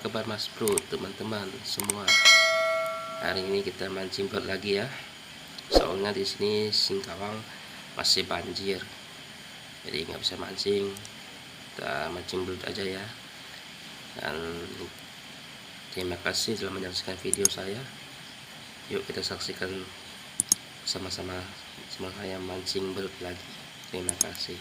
kabar Mas Bro, teman-teman semua? Hari ini kita mancing belut lagi ya. Soalnya di sini Singkawang masih banjir, jadi nggak bisa mancing. Kita mancing belut aja ya. Dan terima kasih telah menyaksikan video saya. Yuk kita saksikan sama-sama saya mancing belut lagi. Terima kasih.